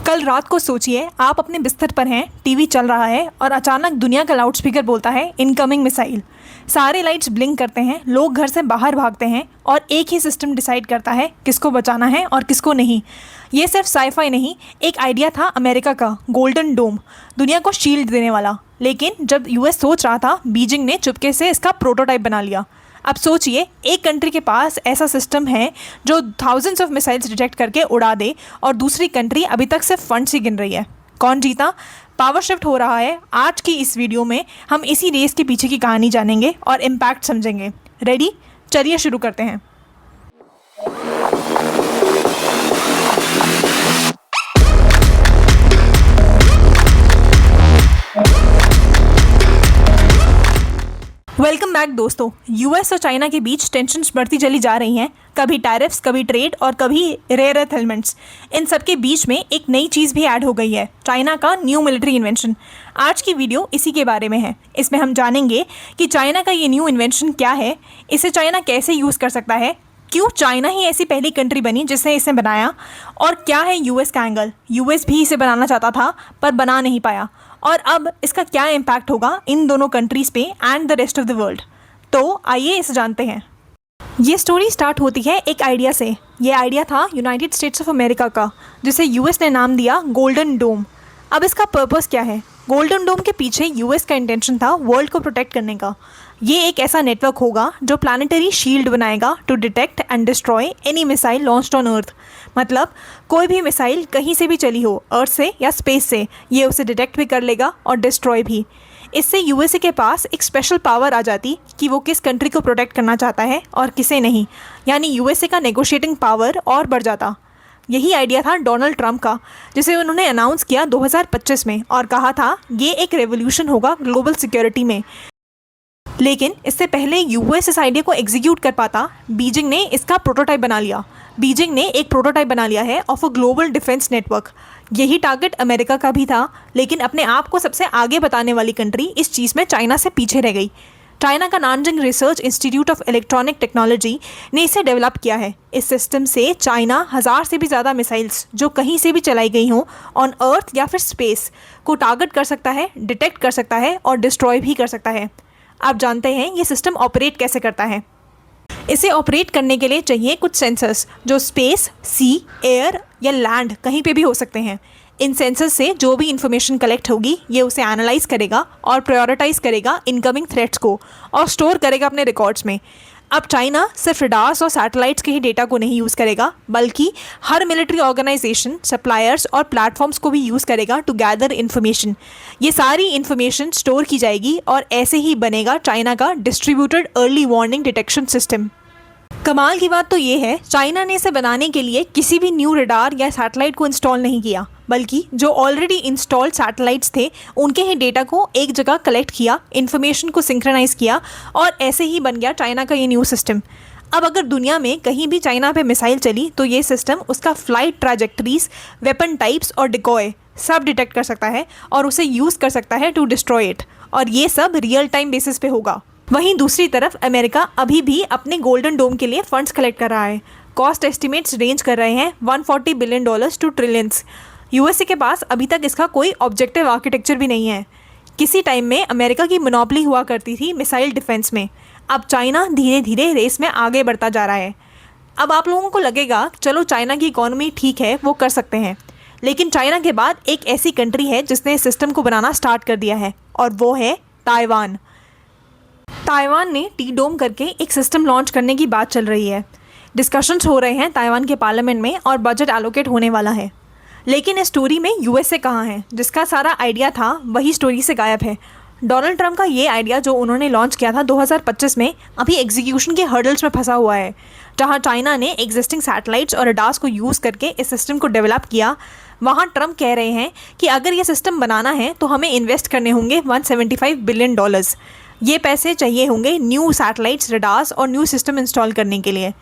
कल रात को सोचिए, आप अपने बिस्तर पर हैं, टीवी चल रहा है और अचानक दुनिया का लाउडस्पीकर बोलता है इनकमिंग मिसाइल। सारे लाइट्स ब्लिंक करते हैं, लोग घर से बाहर भागते हैं और एक ही सिस्टम डिसाइड करता है किसको बचाना है और किसको नहीं। ये सिर्फ साईफाई नहीं, एक आइडिया था अमेरिका का, गोल्डन डोम, दुनिया को शील्ड देने वाला। लेकिन जब यूएस सोच रहा था, बीजिंग ने चुपके से इसका प्रोटोटाइप बना लिया। अब सोचिए, एक कंट्री के पास ऐसा सिस्टम है जो थाउजेंड्स ऑफ मिसाइल्स डिटेक्ट करके उड़ा दे और दूसरी कंट्री अभी तक सिर्फ फंड्स ही गिन रही है। कौन जीता? पावर शिफ्ट हो रहा है। आज की इस वीडियो में हम इसी रेस के पीछे की कहानी जानेंगे और इम्पैक्ट समझेंगे। रेडी? चलिए शुरू करते हैं। वेलकम बैक दोस्तों। यूएस और चाइना के बीच टेंशन्स बढ़ती चली जा रही हैं। कभी टैरिफ्स, कभी ट्रेड और कभी रेयर अर्थ एलिमेंट्स। इन सब के बीच में एक नई चीज़ भी ऐड हो गई है, चाइना का न्यू मिलिट्री इन्वेंशन। आज की वीडियो इसी के बारे में है। इसमें हम जानेंगे कि चाइना का ये न्यू इन्वेंशन क्या है, इसे चाइना कैसे यूज़ कर सकता है, क्यों चाइना ही ऐसी पहली कंट्री बनी जिसने इसे बनाया, और क्या है यूएस का एंगल। यूएस भी इसे बनाना चाहता था पर बना नहीं पाया, और अब इसका क्या इम्पैक्ट होगा इन दोनों कंट्रीज़ पे and the rest of the world. तो आइए इसे जानते हैं। ये स्टोरी स्टार्ट होती है एक आइडिया से। ये आइडिया था यूनाइटेड स्टेट्स ऑफ अमेरिका का, जिसे यूएस ने नाम दिया गोल्डन डोम। अब इसका पर्पस क्या है? गोल्डन डोम के पीछे यूएस का इंटेंशन था वर्ल्ड को प्रोटेक्ट करने का। ये एक ऐसा नेटवर्क होगा जो प्लानिटरी शील्ड बनाएगा to detect and destroy any missile launched on earth. मतलब कोई भी मिसाइल कहीं से भी चली हो, अर्थ से या स्पेस से, ये उसे डिटेक्ट भी कर लेगा और डिस्ट्रॉय भी। इससे यूएसए के पास एक स्पेशल पावर आ जाती कि वो किस कंट्री को प्रोटेक्ट करना चाहता है और किसे नहीं, यानी यूएसए का नेगोशिएटिंग पावर और बढ़ जाता। यही आइडिया था डोनाल्ड ट्रंप का, जिसे उन्होंने अनाउंस किया 2025 में और कहा था ये एक रेवोल्यूशन होगा ग्लोबल सिक्योरिटी में। लेकिन इससे पहले यूएस इस आइडिया को एग्जीक्यूट कर पाता, बीजिंग ने इसका प्रोटोटाइप बना लिया। बीजिंग ने एक प्रोटोटाइप बना लिया है of a global defence network. यही टारगेट अमेरिका का भी था, लेकिन अपने आप को सबसे आगे बताने वाली कंट्री इस चीज़ में चाइना से पीछे रह गई। चाइना का Nanjing research institute of electronic technology ने इसे डेवलप किया है। इस सिस्टम से चाइना 1000 से भी ज़्यादा मिसाइल्स जो कहीं से भी चलाई गई हों ऑन अर्थ या फिर स्पेस को टारगेट कर सकता है, डिटेक्ट कर सकता है और डिस्ट्रॉय भी कर सकता है। आप जानते हैं ये सिस्टम ऑपरेट कैसे करता है। इसे ऑपरेट करने के लिए चाहिए कुछ सेंसर्स जो स्पेस, सी, एयर या लैंड कहीं पे भी हो सकते हैं। इन सेंसर्स से जो भी इंफॉर्मेशन कलेक्ट होगी ये उसे एनालाइज करेगा और प्रायोरिटाइज करेगा इनकमिंग थ्रेट्स को और स्टोर करेगा अपने रिकॉर्ड्स में। अब चाइना सिर्फ रडार्स और सैटेलाइट्स के ही डेटा को नहीं यूज़ करेगा, बल्कि हर मिलिट्री ऑर्गेनाइजेशन, सप्लायर्स और प्लेटफॉर्म्स को भी यूज़ करेगा टू गैदर इन्फॉर्मेशन। ये सारी इन्फॉर्मेशन स्टोर की जाएगी और ऐसे ही बनेगा चाइना का distributed early warning detection system. कमाल की बात तो ये है, चाइना ने इसे बनाने के लिए किसी भी न्यू रडार या सैटेलाइट को इंस्टॉल नहीं किया, बल्कि जो ऑलरेडी इंस्टॉल्ड सैटेलाइट्स थे उनके ही डेटा को एक जगह कलेक्ट किया, इन्फॉर्मेशन को सिंक्रोनाइज किया और ऐसे ही बन गया चाइना का ये न्यू सिस्टम। अब अगर दुनिया में कहीं भी चाइना पे मिसाइल चली तो ये सिस्टम उसका फ्लाइट ट्रैजेक्टरीज, वेपन टाइप्स और डिकॉय सब डिटेक्ट कर सकता है और उसे यूज़ कर सकता है टू डिस्ट्रॉय इट, और ये सब रियल टाइम बेसिस पे होगा। वहीं दूसरी तरफ अमेरिका अभी भी अपने गोल्डन डोम के लिए फंड्स कलेक्ट कर रहा है। कॉस्ट एस्टिमेट्स रेंज कर रहे हैं $140 बिलियन टू ट्रिलियंस। यूएसए के पास अभी तक इसका कोई ऑब्जेक्टिव आर्किटेक्चर भी नहीं है। किसी टाइम में अमेरिका की मोनोपोली हुआ करती थी मिसाइल डिफेंस में। अब चाइना धीरे धीरे रेस में आगे बढ़ता जा रहा है। अब आप लोगों को लगेगा चलो चाइना की इकोनॉमी ठीक है, वो कर सकते हैं, लेकिन चाइना के बाद एक ऐसी कंट्री है जिसने इस सिस्टम को बनाना स्टार्ट कर दिया है, और वो है ताइवान। ताइवान ने टी डोम करके एक सिस्टम लॉन्च करने की बात चल रही है। डिस्कशंस हो रहे हैं ताइवान के पार्लियामेंट में और बजट एलोकेट होने वाला है। लेकिन इस स्टोरी में यूएसए कहाँ है? जिसका सारा आइडिया था वही स्टोरी से गायब है। डोनाल्ड ट्रंप का ये आइडिया जो उन्होंने लॉन्च किया था 2025 में, अभी एग्जीक्यूशन के हर्डल्स में फंसा हुआ है। जहाँ चाइना ने एग्जिस्टिंग सैटेलाइट्स और रडार्स को यूज़ करके इस सिस्टम को डेवलप किया, वहाँ ट्रंप कह रहे हैं कि अगर ये सिस्टम बनाना है तो हमें इन्वेस्ट करने होंगे $175 बिलियन। ये पैसे चाहिए होंगे न्यू सैटेलाइट्स, रडार्स और न्यू सिस्टम इंस्टॉल करने के लिए।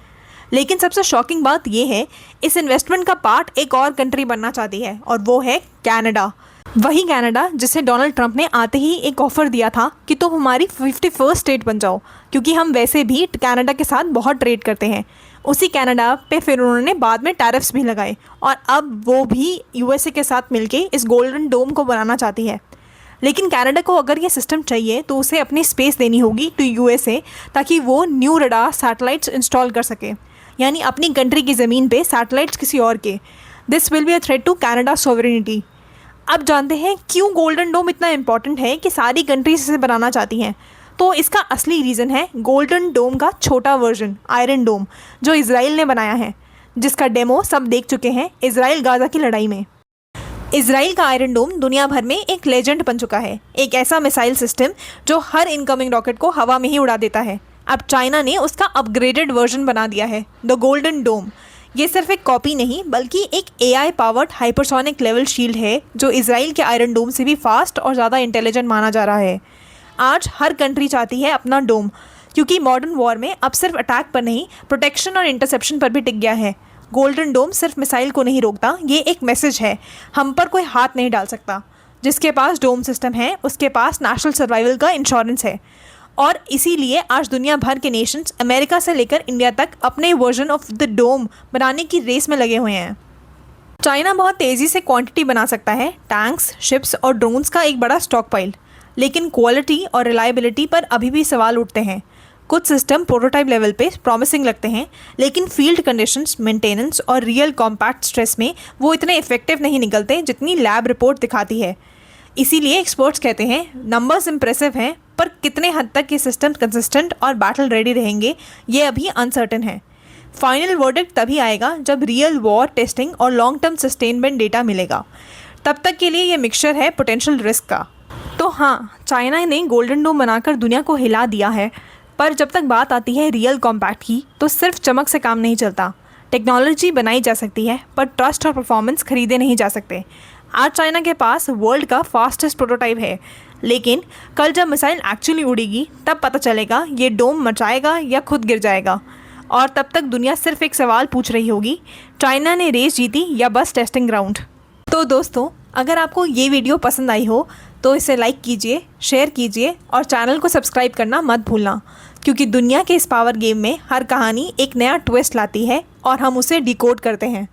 लेकिन सबसे शॉकिंग बात ये है, इस इन्वेस्टमेंट का पार्ट एक और कंट्री बनना चाहती है, और वो है कनाडा। वही कनाडा जिसे डोनाल्ड ट्रंप ने आते ही एक ऑफ़र दिया था कि तुम हमारी 51st स्टेट बन जाओ, क्योंकि हम वैसे भी कनाडा के साथ बहुत ट्रेड करते हैं। उसी कनाडा पे फिर उन्होंने बाद में टैरिफ्स भी लगाए और अब वो भी यूएसए के साथ मिलके इस गोल्डन डोम को बनाना चाहती है। लेकिन कनाडा को अगर ये सिस्टम चाहिए तो उसे अपनी स्पेस देनी होगी टू यूएसए, ताकि वो न्यू रडार सैटेलाइट्स इंस्टॉल कर सके, यानी अपनी कंट्री की ज़मीन पे सैटेलाइट्स किसी और के। This will be a threat to Canada sovereignty. अब जानते हैं क्यों गोल्डन डोम इतना इंपॉर्टेंट है कि सारी कंट्रीज इसे बनाना चाहती हैं। तो इसका असली रीज़न है गोल्डन डोम का छोटा वर्जन आयरन डोम, जो इजराइल ने बनाया है, जिसका डेमो सब देख चुके हैं इजराइल गाज़ा की लड़ाई में। इजराइल का आयरन डोम दुनिया भर में एक लेजेंड बन चुका है, एक ऐसा मिसाइल सिस्टम जो हर इनकमिंग रॉकेट को हवा में ही उड़ा देता है। अब चाइना ने उसका अपग्रेडेड वर्जन बना दिया है, द गोल्डन डोम। ये सिर्फ एक कॉपी नहीं बल्कि एक AI powered hypersonic level shield है, जो इजराइल के आयरन डोम से भी फास्ट और ज़्यादा इंटेलिजेंट माना जा रहा है। आज हर कंट्री चाहती है अपना डोम, क्योंकि मॉडर्न वॉर में अब सिर्फ अटैक पर नहीं, प्रोटेक्शन और इंटरसेप्शन पर भी टिक गया है। गोल्डन डोम सिर्फ मिसाइल को नहीं रोकता, ये एक मैसेज है, हम पर कोई हाथ नहीं डाल सकता। जिसके पास डोम सिस्टम है उसके पास नेशनल सर्वाइवल का इंश्योरेंस है। और इसीलिए आज दुनिया भर के नेशंस अमेरिका से लेकर इंडिया तक अपने वर्जन ऑफ द डोम बनाने की रेस में लगे हुए हैं। चाइना बहुत तेज़ी से क्वांटिटी बना सकता है, टैंक्स, शिप्स और ड्रोन्स का एक बड़ा स्टॉक पाइल, लेकिन क्वालिटी और रिलायबिलिटी पर अभी भी सवाल उठते हैं। कुछ सिस्टम प्रोटोटाइप लेवल पे प्रॉमिसिंग लगते हैं, लेकिन फील्ड कंडीशंस, मेंटेनेंस और रियल कॉम्पैक्ट स्ट्रेस में वो इतने इफेक्टिव नहीं निकलते जितनी लैब रिपोर्ट दिखाती है। इसीलिए एक्सपर्ट्स कहते हैं नंबर्स इंप्रेसिव हैं, पर कितने हद तक ये सिस्टम कंसिस्टेंट और बैटल रेडी रहेंगे ये अभी अनसर्टेन है। फाइनल वर्डिक्ट तभी आएगा जब रियल वॉर टेस्टिंग और लॉन्ग टर्म सस्टेनमेंट डेटा मिलेगा। तब तक के लिए ये मिक्सचर है पोटेंशियल रिस्क का। तो हाँ, चाइना ने गोल्डन डोम बनाकर दुनिया को हिला दिया है, पर जब तक बात आती है रियल कॉम्पैक्ट की तो सिर्फ चमक से काम नहीं चलता। टेक्नोलॉजी बनाई जा सकती है, पर ट्रस्ट और परफॉर्मेंस खरीदे नहीं जा सकते। आज चाइना के पास वर्ल्ड का फास्टेस्ट प्रोटोटाइप है, लेकिन कल जब मिसाइल एक्चुअली उड़ेगी तब पता चलेगा ये डोम मचाएगा या खुद गिर जाएगा। और तब तक दुनिया सिर्फ एक सवाल पूछ रही होगी, चाइना ने रेस जीती या बस टेस्टिंग ग्राउंड। तो दोस्तों, अगर आपको ये वीडियो पसंद आई हो तो इसे लाइक कीजिए, शेयर कीजिए और चैनल को सब्सक्राइब करना मत भूलना, क्योंकि दुनिया के इस पावर गेम में हर कहानी एक नया ट्विस्ट लाती है और हम उसे डिकोड करते हैं।